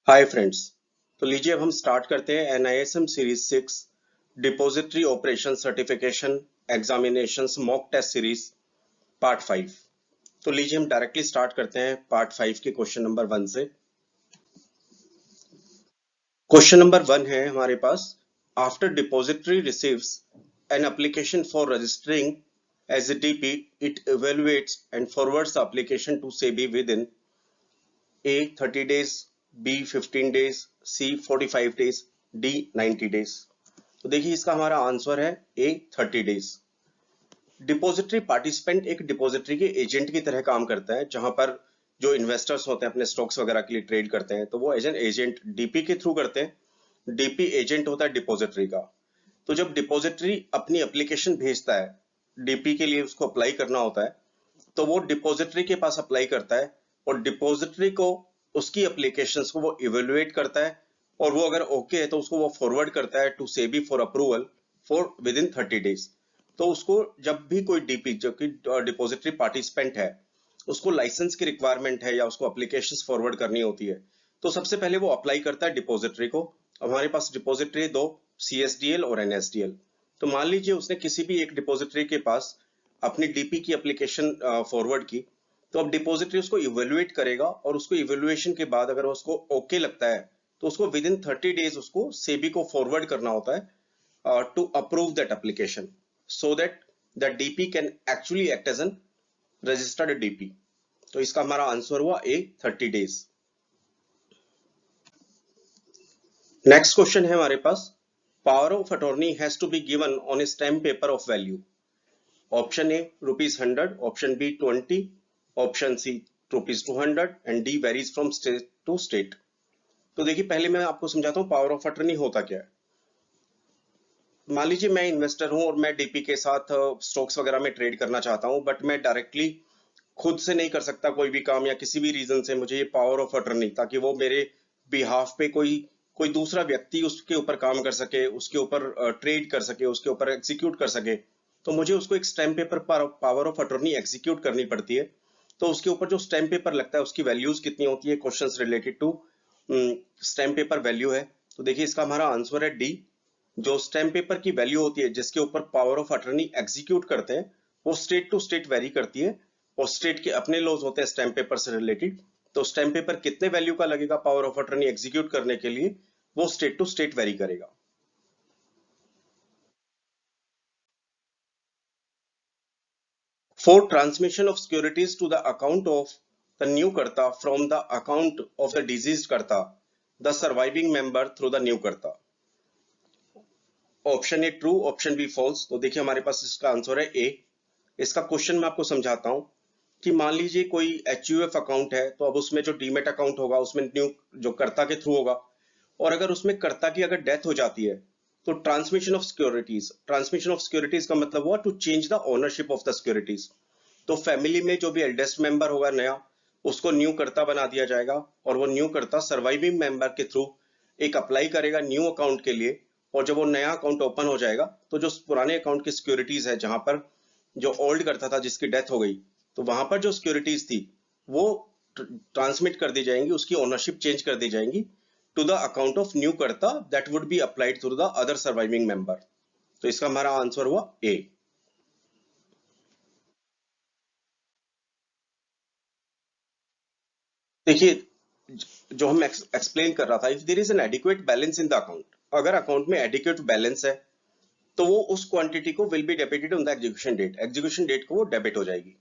Hi friends. तो लीजिए अब हम स्टार्ट करते हैं NISM series 6 depository operation certification examinations mock test series part 5। तो लीजिए हम डायरेक्टली स्टार्ट करते हैं पार्ट 5 के क्वेश्चन नंबर 1 से। क्वेश्चन नंबर 1 है हमारे पास, after depository receives an application for registering as a DP, it evaluates and forwards the application to SEBI within A 30 days, B 15 days, C 45 days, D 90 days। तो देखिए इसका हमारा answer है A 30 days। Depository participant एक depository के agent की तरह काम करता है, जहां पर जो इन्वेस्टर्स होते हैं अपने स्टॉक्स वगैरह के लिए ट्रेड करते हैं, तो वो एज एन एजेंट डीपी के थ्रू करते हैं। डीपी एजेंट होता है डिपॉजिटरी का। तो जब डिपॉजिटरी अपनी एप्लीकेशन भेजता है, डीपी के लिए उसको अप्लाई करना होता है, तो वो डिपॉजिटरी के पास अप्लाई करता है और डिपॉजिटरी को उसकी एप्लीकेशंस को वो इवेलुएट करता है, और वो अगर ओके है तो उसको वो फॉरवर्ड करता है to SEBI for approval for within 30 days. तो उसको जब भी कोई डीपी जो कि डिपॉजिटरी पार्टिसिपेंट है, उसको लाइसेंस की रिक्वायरमेंट है या उसको एप्लीकेशंस फॉरवर्ड करनी होती है, तो सबसे पहले वो अप्लाई करता है डिपॉजिटरी को। अब हमारे पास डिपॉजिटरी दो, CSDL और NSDL। तो मान लीजिए उसने किसी भी एक डिपॉजिटरी के पास अपनी डीपी की एप्लीकेशन फॉरवर्ड की, तो अब डिपॉजिटरी उसको इवेलुएट करेगा और उसको इवेलुएशन के बाद अगर उसको ओके लगता है, तो उसको विद इन 30 डेज उसको सेबी को फॉरवर्ड करना होता है to approve that application, so that the DP can actually act as an registered DP. तो इसका हमारा आंसर हुआ A 30 डेज। नेक्स्ट क्वेश्चन है हमारे पास, power of attorney has to be given on a stamp paper of value. Option A ₹100, option B 20, option C ₹200 and D varies from state to state. तो देखिए पहले मैं आपको समझाता हूँ पावर ऑफ अटर्नी होता क्या है। मान लीजिए मैं इन्वेस्टर हूं और मैं डीपी के साथ स्टॉक्स वगैरह में ट्रेड करना चाहता हूं, बट मैं डायरेक्टली खुद से नहीं कर सकता कोई भी काम, या किसी भी रीजन से मुझे ये पावर ऑफ अटर्नी, ताकि वो मेरे बिहाफ पे कोई कोई दूसरा व्यक्ति उसके ऊपर काम कर सके, उसके ऊपर ट्रेड कर सके, उसके ऊपर एग्जीक्यूट कर सके, तो मुझे उसको एक स्टैम्प पेपर पर पावर ऑफ अटर्नी एग्जीक्यूट करनी पड़ती है। तो उसके ऊपर जो स्टैम्प पेपर लगता है उसकी वैल्यूज कितनी होती है, questions related to stamp paper value है। तो देखिए इसका हमारा आंसर है डी। जो स्टैम्प पेपर की वैल्यू होती है जिसके ऊपर पावर ऑफ अटर्नी एग्जीक्यूट करते हैं, वो स्टेट टू स्टेट वेरी करती है, और स्टेट के अपने लॉज होते हैं स्टैम्प पेपर से रिलेटेड। तो स्टैम्प पेपर कितने वैल्यू का लगेगा पावर ऑफ अटर्नी एग्जीक्यूट करने के लिए, वो स्टेट टू स्टेट वेरी करेगा। For transmission of securities to the account of the new Karta from the account of the deceased Karta, the surviving member through the new Karta। Option a true, option b false. तो देखिए हमारे पास इसका answer है ए। इसका question मैं आपको समझाता हूं कि मान लीजिए कोई HUF अकाउंट है, तो अब उसमें जो डीमेट अकाउंट होगा उसमें न्यू जो कर्ता के थ्रू होगा, और अगर उसमें कर्ता की अगर डेथ हो जाती है, तो ट्रांसमिशन ऑफ सिक्योरिटीज का मतलब हुआ to change the ownership of the securities. तो फैमिली में जो भी एल्डेस्ट मेंबर होगा नया, उसको न्यू कर्ता बना दिया जाएगा, और वो न्यू कर्ता सर्वाइविंग मेंबर के थ्रू एक अप्लाई करेगा न्यू अकाउंट के लिए। और जब वो नया अकाउंट ओपन हो जाएगा, तो जो पुराने अकाउंट की सिक्योरिटीज है, जहां पर जो ओल्ड करता था जिसकी डेथ हो गई, तो वहां पर जो सिक्योरिटीज थी वो ट्रांसमिट कर दी जाएंगी, उसकी ओनरशिप चेंज कर दी जाएंगी to the account of new karta that would be applied through the other surviving member. तो इसका हमारा आंसर हुआ ए। देखिए जो हम एक्सप्लेन कर रहा था, if there is an adequate balance in the account, अगर अकाउंट में एडिक्वेट बैलेंस है, तो वो उस क्वांटिटी को will be debited on the execution date, execution date को वो डेबिट हो जाएगी।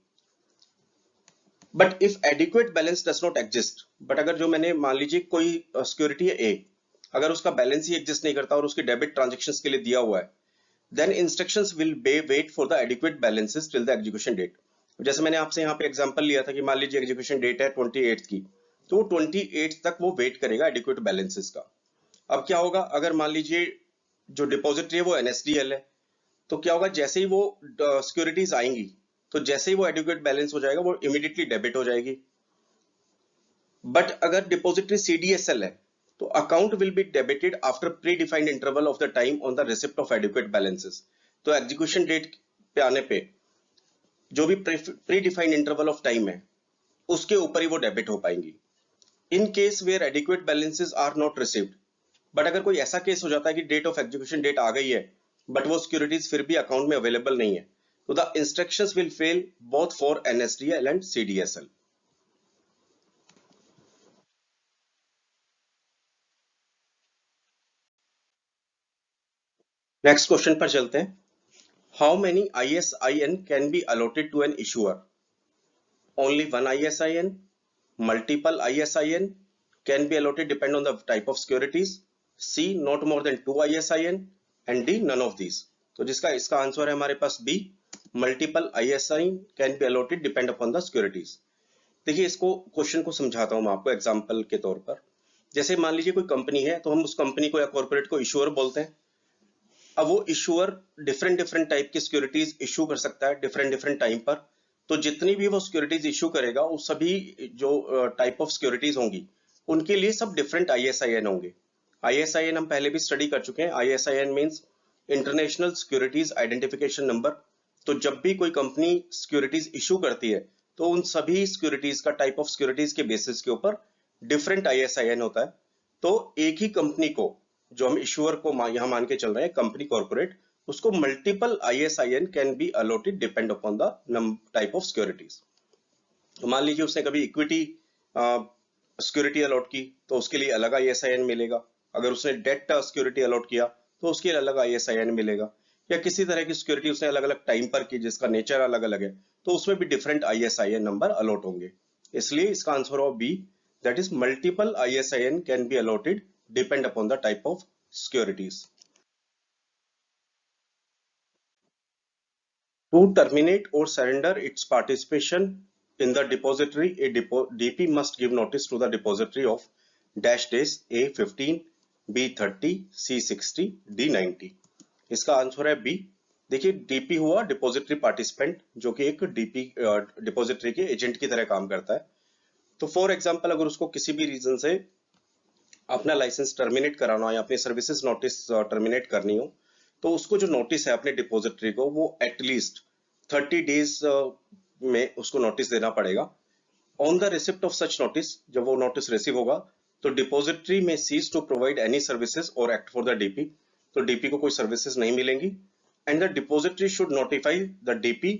But if adequate balance does not exist, but अगर जो मैंने मान लीजिए कोई सिक्योरिटी है ए, अगर उसका बैलेंस ही एग्जिस्ट नहीं करता और उसकी डेबिट ट्रांजेक्शंस के लिए दिया हुआ है, then instructions will be wait for the adequate balances till the execution date. जैसे मैंने आपसे यहाँ पे एग्जांपल लिया था कि मान लीजिए एग्जीक्यूशन डेट है 28 की, तो 28 तक वो वेट करेगा एडिक्वेट बैलेंसेस का। अब क्या होगा, अगर मान लीजिए जो डिपॉजिटरी है वो NSDL है, तो क्या होगा, जैसे ही वो सिक्योरिटीज आएंगी, तो जैसे ही वो एडिक्वेट बैलेंस हो जाएगा वो इमीडिएटली डेबिट हो जाएगी। बट अगर डिपॉजिटरी CDSL है, तो account will be debited after predefined interval of the time on the receipt of adequate balances. तो एग्जीक्यूशन डेट पे आने पे जो भी predefined interval of time है, उसके ऊपर ही वो डेबिट हो पाएंगी। In case where adequate balances are not received, but अगर कोई ऐसा केस हो जाता है कि डेट ऑफ एग्जीक्यूशन डेट आ गई है बट वो सिक्योरिटीज फिर भी अकाउंट में अवेलेबल नहीं है, तो the instructions will fail both for NSDL and CDSL. Next question पर चलते हैं। How many ISIN can be allotted to an issuer? Only one ISIN, multiple ISIN can be allotted depend on the type of securities. C, not more than two ISIN, and D, none of these. तो जिसका इसका answer है हमारे पास B, multiple ISIN can be allotted depend upon the securities। देखिए इसको question को समझाता हूँ मैं आपको एग्जांपल के तौर पर। जैसे मान लीजिए कोई कंपनी है तो हम उस कंपनी को या कॉर्पोरेट को इशूअर बोलते हैं। अब वो इशूअर डिफरेंट डिफरेंट टाइप की सिक्योरिटीज इशू कर सकता है डिफरेंट डिफरेंट टाइम पर। तो जितनी भी वो सिक्योरिटीज इशू करेगा वो सभी जो टाइप ऑफ सिक्योरिटीज होंगी उनके लिए सब डिफरेंट ISIN होंगे। ISIN हम पहले भी स्टडी कर चुके हैं। ISIN means international securities identification number. तो जब भी कोई कंपनी सिक्योरिटीज इशू करती है तो उन सभी सिक्योरिटीज का टाइप ऑफ सिक्योरिटीज के बेसिस के ऊपर डिफरेंट ISIN होता है। तो एक ही कंपनी को, जो हम इशूअर को यहाँ मान के चल रहे हैं कंपनी कॉर्पोरेट, उसको multiple ISIN can be allotted depend upon the type of securities. तो मान लीजिए उसने कभी इक्विटी सिक्योरिटी अलॉट की तो उसके लिए अलग ISIN मिलेगा। अगर उसने डेट सिक्योरिटी अलॉट किया तो उसके लिए अलग ISIN मिलेगा। या किसी तरह की सिक्योरिटी उसने अलग अलग टाइम पर की जिसका नेचर अलग अलग है तो उसमें भी डिफरेंट ISIN नंबर अलॉट होंगे। इसलिए इसका आंसर होगा b, that is multiple ISIN can be allotted depend upon the type of securities. To terminate or surrender its participation in the depository, a DP must give notice to the depository of dash days A15, B30, C60, D90। इसका answer है B. देखिए DP हुआ depository participant जो कि एक DP depository के agent की तरह काम करता है। तो फॉर एग्जांपल अगर उसको किसी भी रीजन से अपना लाइसेंस टर्मिनेट कराना हो या अपनी सर्विसेज नोटिस टर्मिनेट करनी हो तो उसको जो नोटिस है अपने डिपॉजिटरी को वो एटलीस्ट 30 डेज में उसको नोटिस देना पड़ेगा। On the receipt of such notice, जब वो नोटिस रिसीव होगा तो डिपॉजिटरी में cease to provide any services और एक्ट फॉर द डीपी। तो डीपी को कोई सर्विसेज नहीं मिलेंगी। And the depository should notify the DP,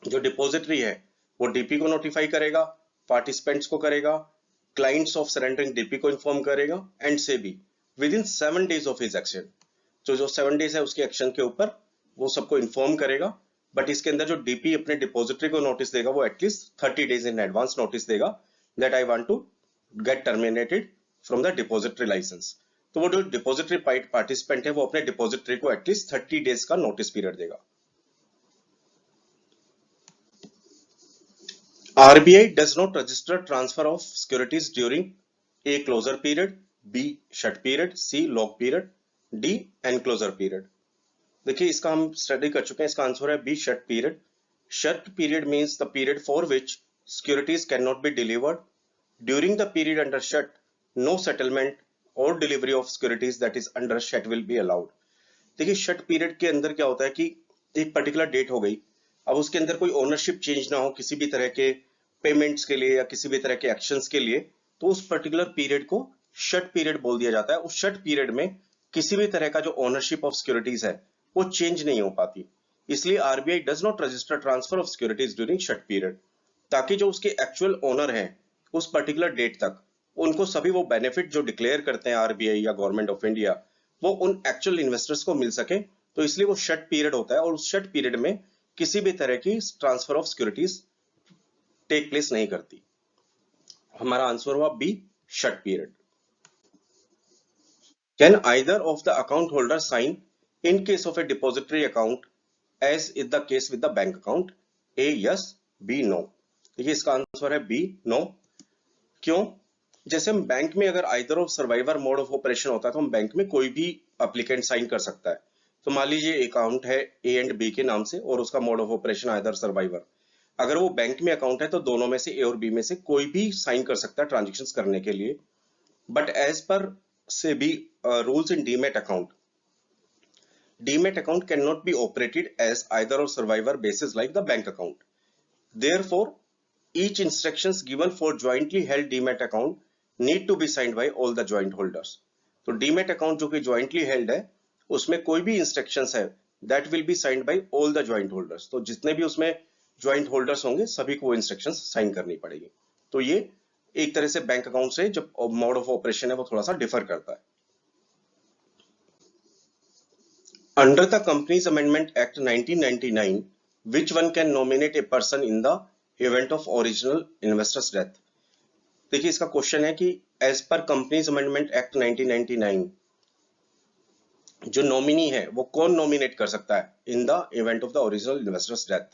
जो डिपॉजिटरी है वो डीपी को नोटिफाई करेगा, पार्टिसिपेंट्स को करेगा, क्लाइंट्स ऑफ सरेंडरिंग डीपी को इन्फॉर्म करेगा एंड से भी within 7 days of his action. तो जो 7 डेज है उसके एक्शन के ऊपर वो सबको इन्फॉर्म करेगा। बट इसके अंदर जो डीपी अपने डिपॉजिटरी को नोटिस देगा वो at least 30 days in advance notice देगा that I want to get terminated from the depository license. तो वो जो डिपॉजिटरी पार्टिसिपेंट है वो अपने डिपॉजिटरी को एटलीस्ट 30 डेज का नोटिस पीरियड देगा। RBI does not register transfer of securities during A, closure period, B, shut period, C, lock period, D, enclosure period। देखिए इसका हम स्टडी कर चुके हैं। इसका आंसर है B, shut period. Shut period means the period for which securities can not be delivered. During the period under shut no settlement और delivery of securities that is under shut will be allowed. देखिए shut period के अंदर क्या होता है कि एक particular date हो गई, अब उसके अंदर कोई ओनरशिप चेंज ना हो किसी भी तरह के पेमेंट्स के लिए या किसी भी तरह के एक्शंस के लिए, तो उस पर्टिकुलर पीरियड को शट पीरियड बोल दिया जाता है। उस शट पीरियड में किसी भी तरह का जो ओनरशिप ऑफ सिक्योरिटीज है वो चेंज नहीं हो पाती। इसलिए RBI does not register transfer of securities during shut period, ताकि जो उसके एक्चुअल ओनर हैं उस पर्टिकुलर डेट तक उनको सभी वो बेनिफिट जो डिक्लेयर करते हैं आरबीआई या गवर्नमेंट ऑफ इंडिया वो उन एक्चुअल इन्वेस्टर्स को मिल सके। तो इसलिए वो शट पीरियड होता है और उस शट पीरियड में किसी भी तरह की transfer of securities take place नहीं करती। हमारा आंसर हुआ b, shut period. Can either of the account holder sign in case of a depository account as is the case with the bank account? A yes, b no. देखिए इसका answer है B, no. क्यों? जैसे हम bank में अगर either of survivor mode of operation होता है तो हम बैंक में कोई भी एप्लीकेंट साइन कर सकता है। तो मान लीजिए अकाउंट है ए एंड बी के नाम से और उसका mode of operation either survivor. अगर वो बैंक में अकाउंट है तो दोनों में से ए और बी में से कोई भी साइन कर सकता है ट्रांजेक्शन्स करने के लिए। But as per SEBI rules in demat account, demat account can not be operated as either or survivor basis like the bank account. Therefore each instructions given for jointly held demat account need to be signed by all the joint holders. तो demat account जो कि jointly held है उसमें कोई भी instructions है that will be signed by all the joint holders. तो जितने भी उसमें joint holders होंगे सभी को instructions sign करनी पड़ेगी. तो ये एक तरह से बैंक अकाउंट से जब मोड ऑफ ऑपरेशन है वो थोड़ा सा डिफर करता है. Under the Companies Amendment Act 1999, which one can nominate a person in the event of original investor's death? देखिए इसका क्वेश्चन है कि as per companies amendment act 1999 जो नॉमिनी है वो कौन नॉमिनेट कर सकता है in the event of the original investors death.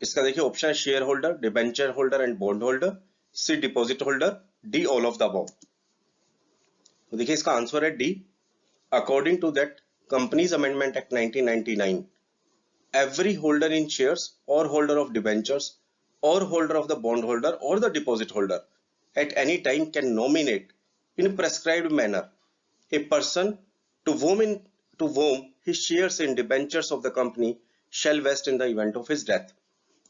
इसका देखिए ऑप्शन है share holder, debenture holder and bond holder, c deposit holder, d all of the above. तो देखिए इसका आंसर है d. According to that Companies Amendment Act 1999, every holder in shares or holder of debentures or holder of the bond holder or the deposit holder at any time can nominate in prescribed manner a person to whom his shares in debentures of the company shall vest in the event of his death.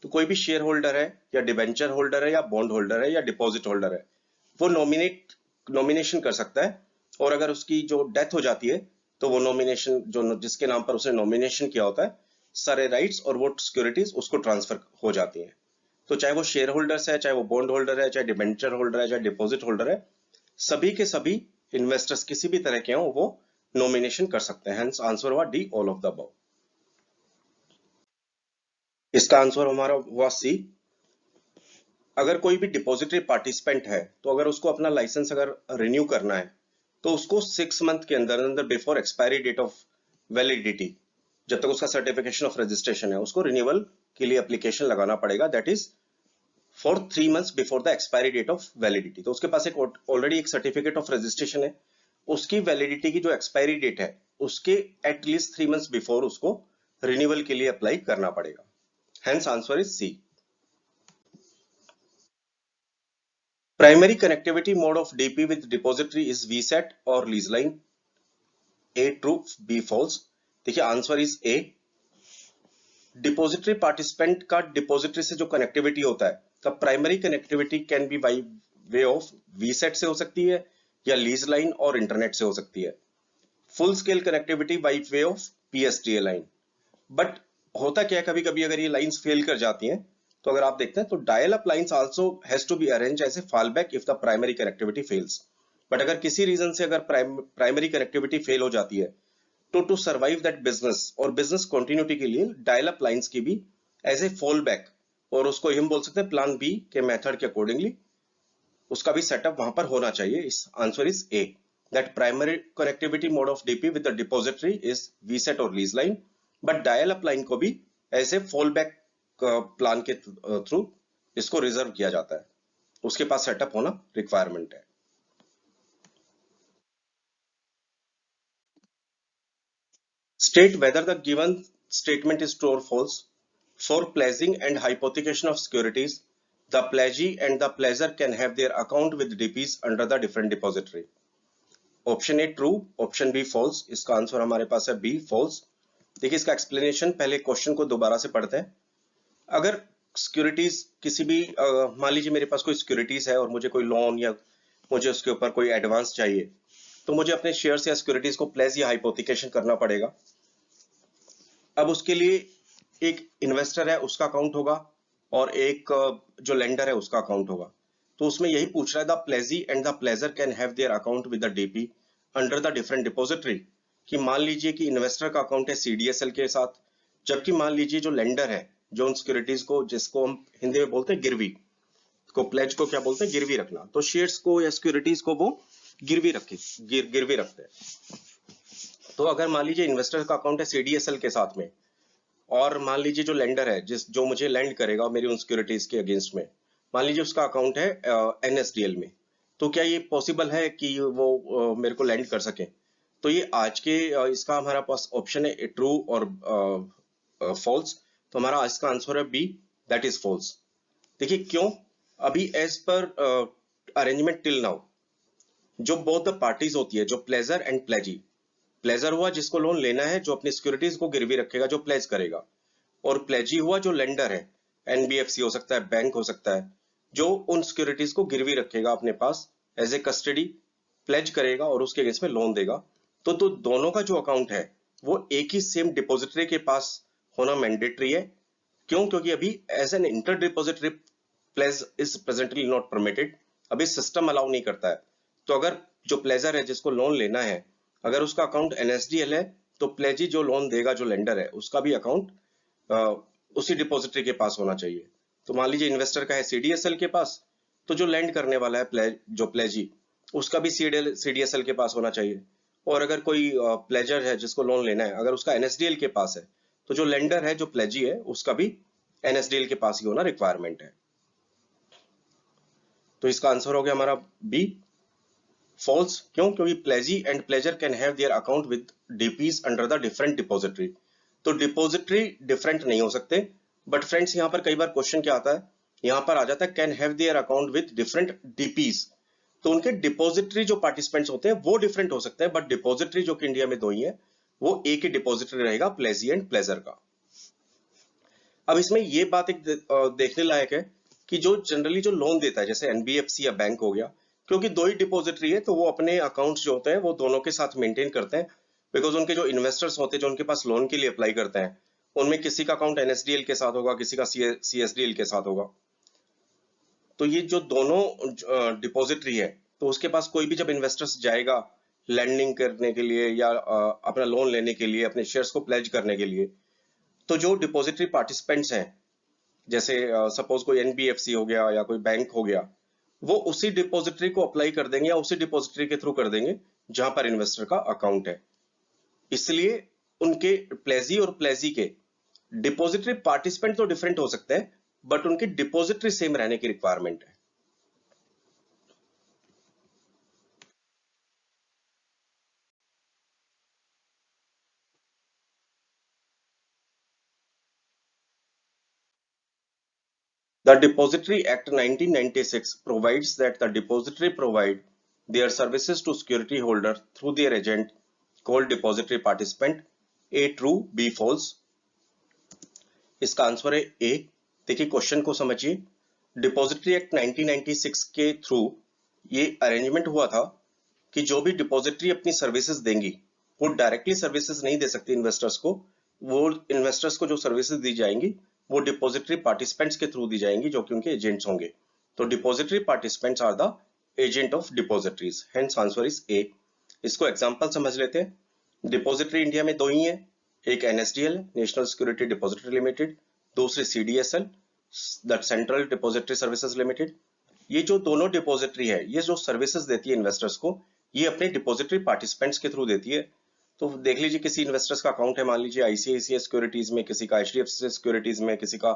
तो कोई भी share holder है या debenture holder है या bond holder है या deposit holder है वो नॉमिनेशन कर सकता है और अगर उसकी जो डेथ हो जाती है तो वो नॉमिनेशन जो जिसके नाम पर उसने नॉमिनेशन किया होता है सारे राइट्स और वो सिक्योरिटीज उसको ट्रांसफर हो जाती हैं. तो चाहे वो शेयर होल्डर्स है, चाहे वो बॉन्ड होल्डर है, चाहे डिबेंचर होल्डर है, चाहे डिपॉजिट होल्डर है, सभी के सभी इन्वेस्टर्स किसी भी तरह के हों वो नॉमिनेशन कर सकते हैं. हेंस आंसर हुआ D all of the above. इसका आंसर हमारा हुआ सी. अगर कोई भी डिपॉजिटरी पार्टिसिपेंट है तो अगर उसको अपना लाइसेंस अगर रिन्यू करना है तो उसको 6 मंथ के अंदर before expiry date of validity जब तक उसका सर्टिफिकेशन ऑफ रजिस्ट्रेशन है उसको रिन्यूअल के लिए एप्लीकेशन लगाना पड़ेगा. That is for 3 months before the expiry date of validity. तो उसके पास एक ऑलरेडी एक सर्टिफिकेट ऑफ रजिस्ट्रेशन है, उसकी वैलिडिटी की जो एक्सपायरी डेट है उसके एटलीस्ट 3 मंथ्स बिफोर उसको रिन्यूअल के लिए अप्लाई करना पड़ेगा. Hence answer is c. Primary connectivity mode of DP with depository is VSAT or lease line. A true, B false. देखिए answer is A. Depository participant का depository से जो connectivity होता है का primary connectivity can be by way of VSAT से हो सकती है या लीज लाइन और इंटरनेट से हो सकती है. Full scale connectivity by way of PSTN line. But होता क्या है कभी कभी अगर ये लाइंस फेल कर जाती हैं तो अगर आप देखते हैं तो dial up lines also has to be arrange as a fall back if the primary connectivity fails. But अगर किसी रीजन से अगर प्राइमरी कनेक्टिविटी फेल हो जाती है तो टू सर्वाइव दैट बिजनेस और बिजनेस कंटिन्यूटी के लिए डायल अप लाइंस की भी एज ए फॉल बैक और उसको हम बोल सकते हैं प्लान बी के मेथड के अकॉर्डिंगली उसका भी सेटअप वहां पर होना चाहिए. इस answer is a. That primary connectivity mode of DP with the depository is VSAT और lease line but dial up line को भी as a fall back plan के थ्रू इसको रिजर्व किया जाता है. उसके पास सेटअप होना रिक्वायरमेंट है. State whether the given statement is true or false. For pledging and hypothecation of securities, the pledgee and the pledger can have their account with DPs under the different depository. Option a true, option b false. इसका answer हमारे पास है B false. देखिए इसका explanation पहले question को दोबारा से पढ़ते हैं. अगर सिक्योरिटीज किसी भी मान लीजिए मेरे पास कोई सिक्योरिटीज है और मुझे कोई लोन या मुझे उसके ऊपर कोई एडवांस चाहिए तो मुझे अपने शेयर्स या सिक्योरिटीज को प्लेज या हाइपोथिकेशन करना पड़ेगा. अब उसके लिए एक इन्वेस्टर है उसका अकाउंट होगा और एक जो लेंडर है उसका अकाउंट होगा. तो उसमें यही पूछ रहा है the प्लेजी and the pleasure can have their account with the DP under the different depository. कि मान लीजिए कि इन्वेस्टर का अकाउंट है CDSL के साथ जबकि मान लीजिए जो लेंडर है जो उन सिक्योरिटीज को जिसको हम हिंदी में बोलते हैं गिरवी को प्लेज को क्या बोलते हैं गिरवी रखना. तो शेयर्स को या सिक्योरिटीज को वो गिरवी रखते हैं. तो अगर मान लीजिए इन्वेस्टर का अकाउंट है CDSL के साथ में और मान लीजिए जो लेंडर है जो मुझे लेंड करेगा मेरी उन सिक्योरिटीज के अगेंस्ट में मान लीजिए उसका अकाउंट है NSDL में. तो क्या ये पॉसिबल है कि वो मेरे को लेंड कर सके. तो ये आज के इसका हमारा पास ऑप्शन है ट्रू और फॉल्स. तो हमारा आज का आंसर है बी दैट इज फॉल्स. देखिए क्यों. अभी as per arrangement till now जो बोथ द पार्टीज होती है जो प्लेजर एंड प्लेजी. प्लेजर हुआ जिसको लोन लेना है जो अपनी सिक्योरिटीज को गिरवी रखेगा जो प्लेज करेगा और प्लेजी हुआ जो लेंडर है एनबीएफसी हो सकता है, बैंक हो सकता है, जो उन सिक्योरिटीज को गिरवी रखेगा अपने पास एज ए कस्टडी, प्लेज करेगा और उसके अगेंस्ट में लोन देगा। तो दोनों का जो अकाउंट है वो एक ही सेम डिपॉजिटरी के पास होना मैंडेटरी है। क्यों? क्योंकि अभी as an inter depository pledge is presently not permitted, अभी सिस्टम अलाउ नहीं करता है। तो अगर जो प्लेजर है जिसको लोन लेना है, अगर उसका अकाउंट एनएसडीएल है, तो प्लेजी जो लोन देगा, जो लेंडर है, उसका भी अकाउंट उसी डिपॉजिटरी के पास होना चाहिए। तो मान लीजिए इन्वेस्टर का है सीडीएसएल के पास, तो जो लैंड करने वाला है जो प्लेजी, उसका भी सीडीएसएल के पास होना चाहिए। और अगर कोई प्लेजर है जिसको लोन लेना है, अगर उसका एनएसडीएल के पास है, तो जो लेंडर है, जो प्लेजी है, उसका भी एनएसडीएल के पास ही होना रिक्वायरमेंट है। तो इसका आंसर हो गया हमारा बी, फॉल्स। क्यों? क्योंकि pledgee and pledger can have their account with DPs under the different depository. तो डिपॉजिटरी डिफरेंट नहीं हो सकते। बट फ्रेंड्स, यहाँ पर कई बार क्वेश्चन क्या आता है, यहाँ पर आ जाता है can have their account with different DPs. तो उनके डिपॉजिटरी जो पार्टिसिपेंट्स होते हैं वो डिफरेंट हो सकते हैं, बट डिपॉजिटरी जो कि इंडिया में दो ही है, वो एक ही डिपॉजिटरी रहेगा, प्लेजी एंड प्लेजर का। अब इसमें ये बात एक देखने लायक है कि जो जनरली जो लोन देता है, जैसे एनबीएफसी या बैंक हो गया, क्योंकि दो ही डिपॉजिटरी है, तो वो अपने अकाउंट्स जो होते हैं वो दोनों के साथ मेंटेन करते हैं। बिकॉज उनके जो इन्वेस्टर्स होते हैं, जो उनके पास लोन के लिए अप्लाई करते हैं, उनमें किसी का अकाउंट एनएसडीएल के साथ होगा, किसी का सीएसडीएल के साथ होगा। तो ये जो दोनों डिपॉजिटरी है, तो उसके पास कोई भी जब इन्वेस्टर्स जाएगा लैंडिंग करने के लिए या अपना लोन लेने के लिए, अपने शेयर्स को प्लेज करने के लिए, तो जो डिपॉजिटरी पार्टिसिपेंट्स हैं, जैसे सपोज कोई एनबीएफसी हो गया या कोई बैंक हो गया, वो उसी डिपॉजिटरी को अप्लाई कर देंगे या उसी डिपॉजिटरी के थ्रू कर देंगे जहां पर इन्वेस्टर का अकाउंट है। इसलिए उनके प्लेजी और प्लेजी के डिपॉजिटरी पार्टिसिपेंट तो डिफरेंट हो सकते हैं, बट उनकी डिपॉजिटरी सेम रहने की रिक्वायरमेंट है। The Depository Act 1996 provides that the depository provide their services to security holder through their agent called depository participant. A true, B false. इसका आंसर है ए। देखिए क्वेश्चन को समझिए। डिपॉजिटरी एक्ट 1996 के थ्रू ये अरेंजमेंट हुआ था कि जो भी डिपॉजिटरी अपनी सर्विसेज देंगी, वो डायरेक्टली सर्विसेज नहीं दे सकती इन्वेस्टर्स को। वो इन्वेस्टर्स को जो सर्विसेज दी जाएंगी वो डिपॉजिटरी पार्टिसिपेंट्स के थ्रू दी जाएंगी, जो कि उनके एजेंट्स होंगे। तो depository participants are the agent of depositories, hence answer is a. इसको एग्जांपल समझ लेते हैं। डिपॉजिटरी इंडिया में दो ही है, एक NSDL national security depository limited, दूसरी CDSL that central depository services limited. ये जो दोनों डिपॉजिटरी है, ये जो सर्विसेज देती है इन्वेस्टर्स को, ये अपने डिपॉजिटरी पार्टिसिपेंट्स के थ्रू देती है। तो देख लीजिए किसी इन्वेस्टर्स का अकाउंट है, मान लीजिए आईसीआईसीआई सिक्योरिटीज में, किसी का एचडीएफसी सिक्योरिटीज में, किसी का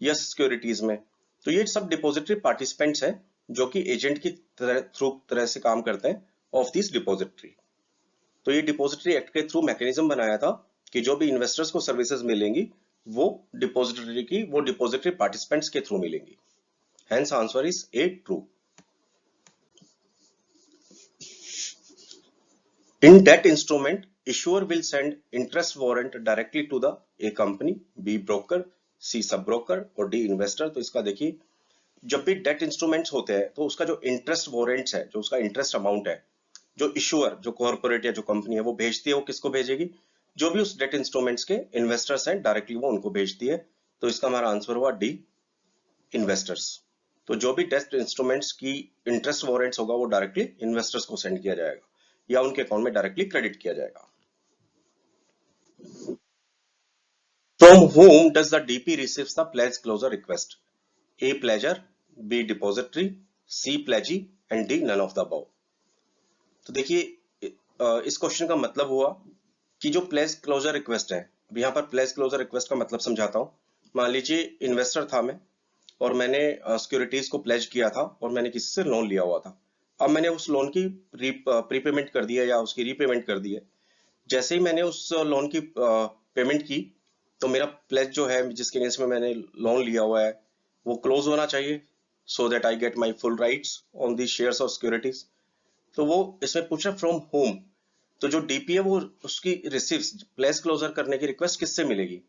यस सिक्योरिटीज में। तो ये सब डिपॉजिटरी पार्टिसिपेंट्स हैं जो कि एजेंट की तरह से काम करते हैं ऑफ दिस डिपॉजिटरी। तो ये डिपॉजिटरी एक्ट के थ्रू मैकेनिज्म बनाया था कि जो भी इन्वेस्टर्स को सर्विसेज मिलेंगी वो डिपॉजिटरी पार्टिसिपेंट्स के थ्रू मिलेंगी। Hence answer is A, true. In debt instrument, issuer will send interest warrant directly to the A company, B broker, C sub broker और D investor। तो इसका देखिए, जब भी डेट इंस्ट्रूमेंट्स होते हैं तो उसका जो इंटरेस्ट वारंट्स है, जो उसका इंटरेस्ट अमाउंट है, जो इशूअर, जो कॉर्पोरेट या जो कंपनी है वो भेजती है, वो किसको भेजेगी? जो भी उस डेट इंस्ट्रूमेंट्स के इन्वेस्टर्स हैं डायरेक्टली वो उनको भेजती है। तो इसका हमारा आंसर हुआ डी, इन्वेस्टर्स। तो जो भी डेट इंस्ट्रूमेंट्स की इंटरेस्ट वारंट्स होगा वो डायरेक्टली इन्वेस्टर्स को सेंड किया जाएगा या उनके अकाउंट में डायरेक्टली क्रेडिट किया जाएगा। From whom does the DP receives the pledge closure request? A pledger, B depository, C pledgee and D none of the above। तो देखिए इस क्वेश्चन का मतलब हुआ कि जो प्लेज क्लोजर रिक्वेस्ट है, अब यहाँ पर प्लेज क्लोजर रिक्वेस्ट का मतलब समझाता हूँ। मान लीजिए इन्वेस्टर था मैं, और मैंने सिक्योरिटीज को प्लेज किया था और मैंने किसी से लोन लिया हुआ था। अब मैंने उस लोन की प्रीपेमेंट कर दी है या उसकी रीपेमेंट कर दी है। जैसे ही मैंने उस लोन की पेमेंट की, तो मेरा प्लेज जो है जिसके अगेंस्ट में मैंने लोन लिया हुआ है वो क्लोज होना चाहिए, so that I get my full rights on the shares और सिक्योरिटीज। तो वो इसमें पूछ रहा है फ्रॉम होम। तो जो डीपी है वो उसकी रिसीव्स प्लेज क्लोजर करने की रिक्वेस्ट किससे मिलेगी?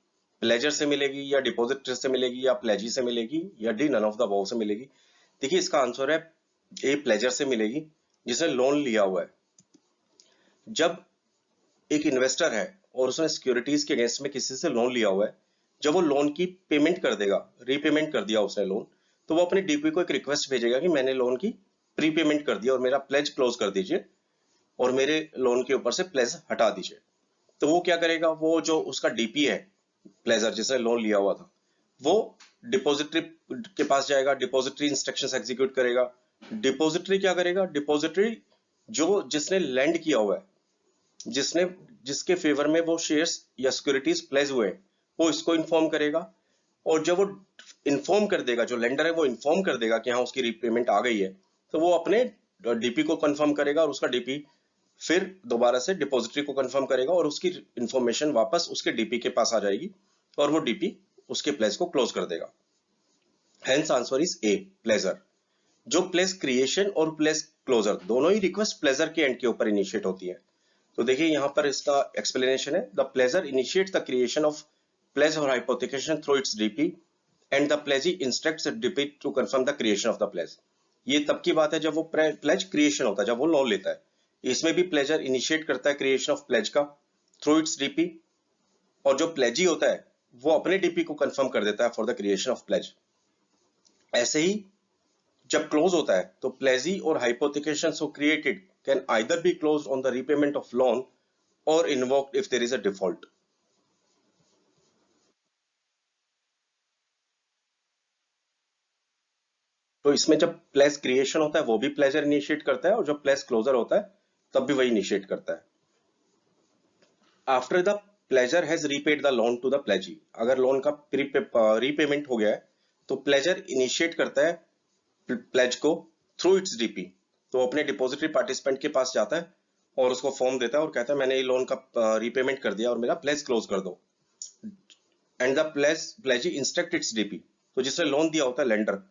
प्लेजर से मिलेगी या डिपॉजिटर से मिलेगी या प्लेजी से मिलेगी या d none of the above से मिलेगी? देखिए इसका आंसर है ए, प्लेजर से मिलेगी, जिसने लोन लिया हुआ है। जब एक इन्वेस्टर है और उसने सिक्योरिटीज के अगेंस्ट में किसी से लोन लिया हुआ है, जब वो लोन की पेमेंट कर देगा, रीपेमेंट कर दिया उसने लोन, तो वो अपने डीपी को एक रिक्वेस्ट भेजेगा कि मैंने लोन की प्रीपेमेंट कर दिया और मेरा प्लेज क्लोज कर दीजिए और मेरे लोन के ऊपर से प्लेज हटा दीजिए। तो वो क्या करेगा, वो जो उसका डीपी है, प्लेजर जिसने लोन लिया हुआ था, वो डिपॉजिटरी के पास जाएगा, डिपॉजिटरी इंस्ट्रक्शंस एग्जीक्यूट करेगा। डिपॉजिटरी क्या करेगा, डिपॉजिटरी जो जिसने लैंड किया हुआ है, जिसने जिसके फेवर में वो शेयर्स या सिक्योरिटीज प्लेज हुए, वो इसको इन्फॉर्म करेगा। और जब वो इन्फॉर्म कर देगा, जो लेंडर है वो इन्फॉर्म कर देगा कि हाँ उसकी रीपेमेंट आ गई है, तो वो अपने डीपी को कंफर्म करेगा और उसका डीपी फिर दोबारा से डिपॉजिटरी को कंफर्म करेगा और उसकी इंफॉर्मेशन वापस उसके डीपी के पास आ जाएगी और वो डीपी उसके प्लेज को क्लोज कर देगा। Hence answer is A, pleasure. जो प्लेज क्रिएशन और प्लेज क्लोजर दोनों ही रिक्वेस्ट प्लेजर के एंड के ऊपर इनिशिएट होती है। तो देखिए यहाँ पर इसका एक्सप्लेनेशन है, the pledger initiates the creation of pledge और hypothecation through its DP and the pledgee instructs DP to confirm the creation of the pledge. ये तब की बात है जब वो प्लेज क्रिएशन होता है, जब वो लोन लेता है। इसमें भी प्लेजर इनिशिएट करता है क्रिएशन ऑफ प्लेज का थ्रू इट्स डीपी, और जो प्लेजी होता है वो अपने डीपी को कंफर्म कर देता है for the creation of pledge. ऐसे ही जब क्लोज होता है तो pledgee or hypothecation so created can either be closed on the repayment of loan or invoked if there is a default. तो इसमें जब प्लेज क्रिएशन होता है वो भी प्लेजर इनिशिएट करता है, और जब प्लेज क्लोजर होता है तब भी वही इनिशिएट करता है। After the pledger has repaid the loan to the pledgee, अगर लोन का रीपेमेंट हो गया है तो प्लेजर इनिशिएट करता है प्लेज को थ्रू इट्स डीपी। तो अपने डिपॉजिटरी पार्टिसिपेंट के पास जाता है और उसको फॉर्म देता है और कहता है मैंने ये लोन का रीपेमेंट कर दिया और मेरा प्लेज क्लोज कर दो। And the प्लेजी instruct it's DP, तो जिसने लोन दिया होता है, लेंडर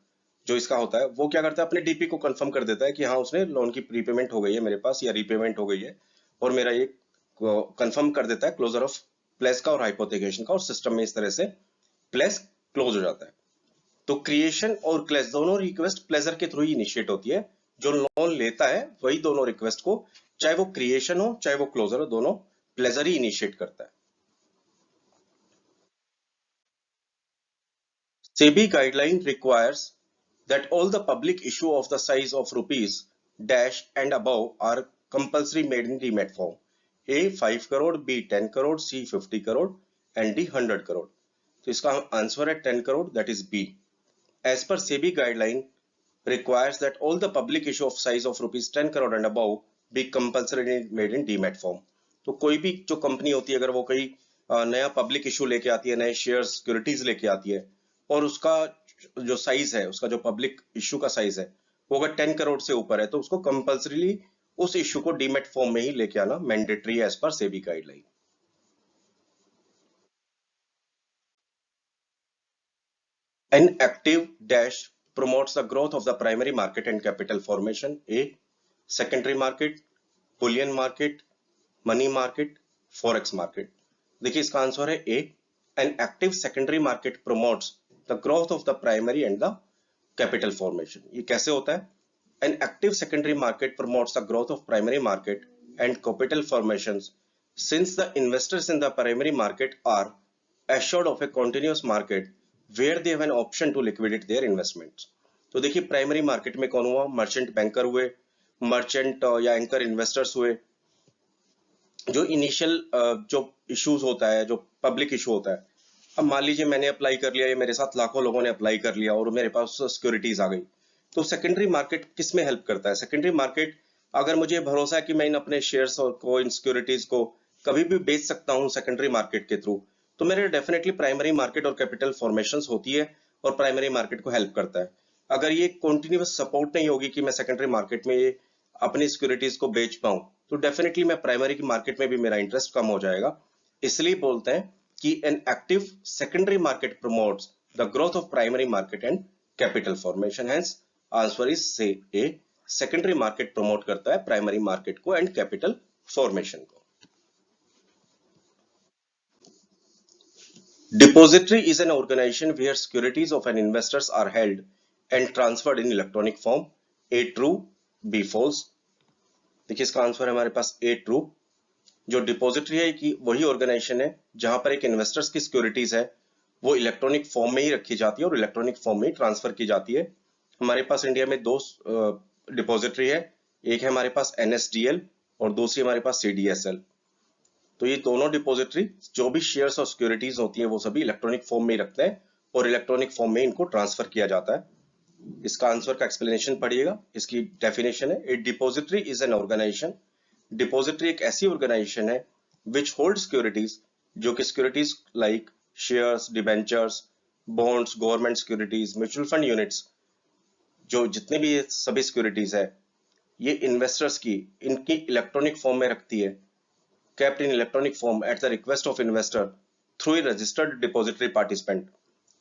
जो इसका होता है, वो क्या करता है अपने डीपी को कंफर्म कर देता है कि हाँ उसने लोन की प्रीपेमेंट हो गई है मेरे पास या रीपेमेंट हो गई है, और मेरा ये कंफर्म कर देता है क्लोजर ऑफ प्लेस का और हाइपोथिकेशन का, और सिस्टम में इस तरह से प्लेस क्लोज हो जाता है। तो क्रिएशन और क्लेस दोनों रिक्वेस्ट प्लेजर के थ्रू ही इनिशिएट होती है। जो लोन लेता है वही दोनों रिक्वेस्ट को, चाहे वो क्रिएशन हो चाहे वो क्लोजर हो, दोनों प्लेजर ही इनिशिएट करता है। SEBI guideline requires that all the public issue of the size of rupees dash and above are compulsory made in demat form. A 5 crore, B 10 crore, C 50 crore and D 100 crore. तो इसका answer है 10 crore, that is B. As per SEBI guideline requires that all the public issue of size of rupees 10 crore and above be compulsory made in demat form. तो कोई भी जो company होती है अगर वो कोई नया पब्लिक इशू लेके आती है, नए शेयर सिक्योरिटीज लेके आती है, और उसका जो साइज है, उसका जो पब्लिक इशू का साइज है वो अगर 10 करोड़ से ऊपर है, तो उसको कंपल्सरीली उस इशू को डीमेट फॉर्म में ही लेके आना मैंडेटरी है as per SEBI guideline. An active dash promotes the growth of the primary market and capital formation. A secondary market, bullion market, money market, forex market. देखिए इसका answer है ए, an active secondary market promotes the growth of the primary and the capital formation. ये कैसे होता है? An active secondary market promotes the growth of primary market and capital formations since the investors in the primary market are assured of a continuous market where they have an option to liquidate their investments. तो देखिए primary market में कौन हुआ? Merchant banker हुए, merchant या anchor investors हुए। जो initial जो इश्यूज होता है, जो पब्लिक इशू होता है, अब मान लीजिए मैंने अप्लाई कर लिया, ये मेरे साथ लाखों लोगों ने अप्लाई कर लिया और मेरे पास सिक्योरिटीज आ गई, तो सेकेंडरी मार्केट किस में हेल्प करता है? सेकेंडरी मार्केट, अगर मुझे भरोसा है कि मैं इन अपने शेयर्स को, इन सिक्योरिटीज को कभी भी बेच सकता हूँ सेकेंडरी मार्केट के थ्रू, तो मेरे डेफिनेटली प्राइमरी मार्केट और कैपिटल फॉर्मेशन होती है और प्राइमरी मार्केट को हेल्प करता है। अगर ये कंटिन्यूअस सपोर्ट नहीं होगी कि मैं सेकेंडरी मार्केट में ये अपनी सिक्योरिटीज को बेच पाऊं, तो डेफिनेटली मैं प्राइमरी की मार्केट में भी मेरा इंटरेस्ट कम हो जाएगा। इसलिए बोलते हैं कि an active secondary market promotes the growth of primary market and capital formation. Hence answer is से ए, सेकेंडरी मार्केट प्रमोट करता है प्राइमरी मार्केट को एंड कैपिटल फॉर्मेशन को। Depository is an organization where securities of an investors are held and transferred in electronic form. A true, B false. देखिए इसका answer है हमारे पास ए true. जो डिपॉजिटरी है कि वही ऑर्गेनाइजेशन है जहां पर एक इन्वेस्टर्स की सिक्योरिटीज है वो इलेक्ट्रॉनिक फॉर्म में ही रखी जाती है और इलेक्ट्रॉनिक फॉर्म में ही ट्रांसफर की जाती है। हमारे पास इंडिया में दो डिपॉजिटरी है, एक है हमारे पास एनएसडीएल और दूसरी हमारे पास सीडीएसएल। तो ये दोनों डिपॉजिटरी जो भी शेयर्स और सिक्योरिटीज होती है वो सभी इलेक्ट्रॉनिक फॉर्म में ही रखते हैं और इलेक्ट्रॉनिक फॉर्म में इनको ट्रांसफर किया जाता है। इसका आंसर का एक्सप्लेनेशन पढ़िएगा। इसकी डेफिनेशन है, a depository is an organization. Depository एक ऐसी ऑर्गेनाइजेशन है विच होल्ड सिक्योरिटीज, जो कि securities like shares, debentures, bonds, government securities, mutual fund units, जो जितने भी ये सभी सिक्योरिटीज है ये इन्वेस्टर्स की इनकी इलेक्ट्रॉनिक फॉर्म में रखती है, kept in electronic form at the request of investor through a registered depository participant।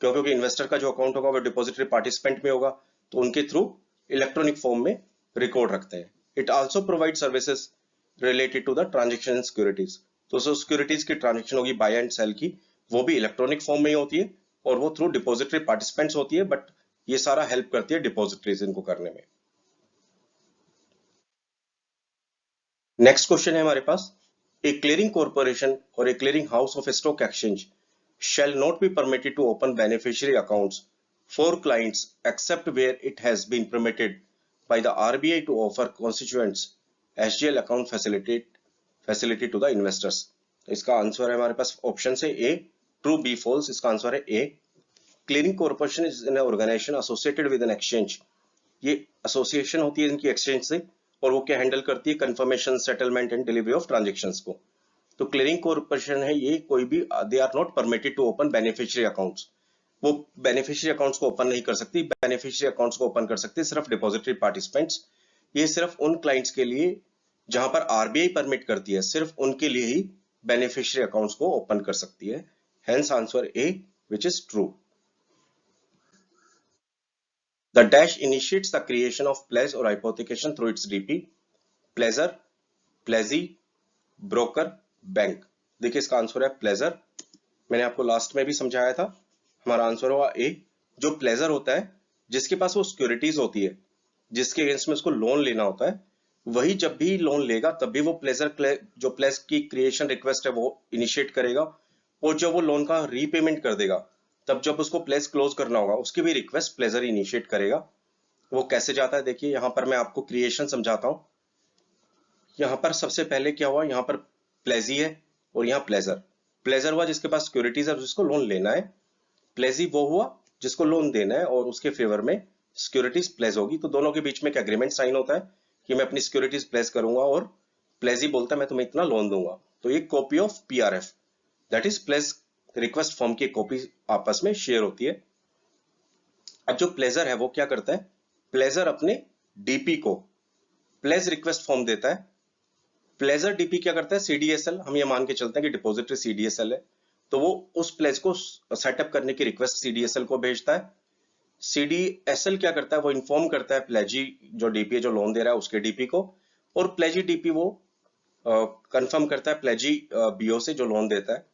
क्योंकि इन्वेस्टर का जो अकाउंट होगा वो डिपॉजिटरी पार्टिसिपेंट में होगा तो उनके थ्रू इलेक्ट्रॉनिक फॉर्म में रिकॉर्ड रखते हैं। It also provide services related to the transaction securities. तो जो सिक्योरिटीज की ट्रांजेक्शन होगी बाय एंड सेल की वो भी इलेक्ट्रॉनिक फॉर्म में ही होती है और वो थ्रू डिपॉजिटरी पार्टिसिपेंट्स होती है, बट ये सारा हेल्प करती है डिपॉजिटरीज इनको करने में। नेक्स्ट क्वेश्चन है हमारे पास, A clearing corporation or a clearing house of a stock exchange shall not be permitted to open beneficiary accounts for clients except where it has been permitted by the RBI to offer constituents SGL account facility to the investors। इसका answer है हमारे पास option से A true, B false. इसका answer है A. Clearing corporation is an organization associated with an exchange. ये association होती है इनकी एक्सचेंज से और वो क्या हैंडल करती है, confirmation, settlement and delivery of transactions को। तो क्लियरिंग कॉर्पोरेशन है ये कोई भी they are not permitted to open beneficiary accounts. वो बेनिफिशियरी अकाउंट्स को ओपन नहीं कर सकती। बेनिफिशियरी अकाउंट्स को ओपन कर सकते सिर्फ डिपॉजिटरी पार्टिसिपेंट्स। ये सिर्फ उन क्लाइंट्स के लिए जहां पर आरबीआई परमिट करती है, सिर्फ उनके लिए ही बेनिफिशियरी अकाउंट्स को ओपन कर सकती है। Hence answer A which is true. The dash initiates the creation of pledge or hypothecation through its DP, pledger, pledgee, broker, bank. देखिए इसका आंसर है प्लेजर। मैंने आपको लास्ट में भी समझाया था। हमारा आंसर होगा ए। जो प्लेजर होता है जिसके पास वो सिक्योरिटीज होती है जिसके अगेंस्ट में उसको लोन लेना होता है, वही जब भी लोन लेगा तब भी वो प्लेजर जो प्लेज की क्रिएशन रिक्वेस्ट है वो इनिशिएट करेगा और जब वो लोन का रीपेमेंट कर देगा तब जब उसको प्लेज क्लोज करना होगा उसकी भी रिक्वेस्ट प्लेजर इनिशिएट करेगा। वो कैसे जाता है देखिए, यहां पर मैं आपको क्रिएशन समझाता हूं। यहां पर सबसे पहले क्या हुआ, यहां पर प्लेजी है और यहाँ प्लेजर। प्लेजर हुआ जिसके पास सिक्योरिटीज है जिसको लोन लेना है, प्लेजी वो हुआ जिसको लोन देना है और उसके फेवर में सिक्योरिटीज प्लेज होगी। तो दोनों के बीच में एक एग्रीमेंट साइन होता है कि मैं अपनी सिक्योरिटीज प्लेज करूंगा और प्लेजी बोलता है मैं तुम्हें इतना लोन दूंगा। तो ये copy of PRF that is pledge request form की कॉपी आपस में शेयर होती है। अब जो प्लेजर है वो क्या करता है, प्लेजर अपने डीपी को प्लेज रिक्वेस्ट फॉर्म देता है। प्लेजर डीपी क्या करता है, सीडीएसएल, हम ये मान के चलते हैं कि डिपॉजिटरी सीडीएसएल है तो वो उस प्लेज को सेटअप करने की रिक्वेस्ट सीडीएसएल को भेजता है। सीडीएसएल क्या करता है, वो इन्फॉर्म करता है प्लेजी जो डीपी जो लोन दे रहा है उसके डीपी को, और प्लेजी डीपी वो कंफर्म करता है प्लेजी बीओ से जो लोन देता है।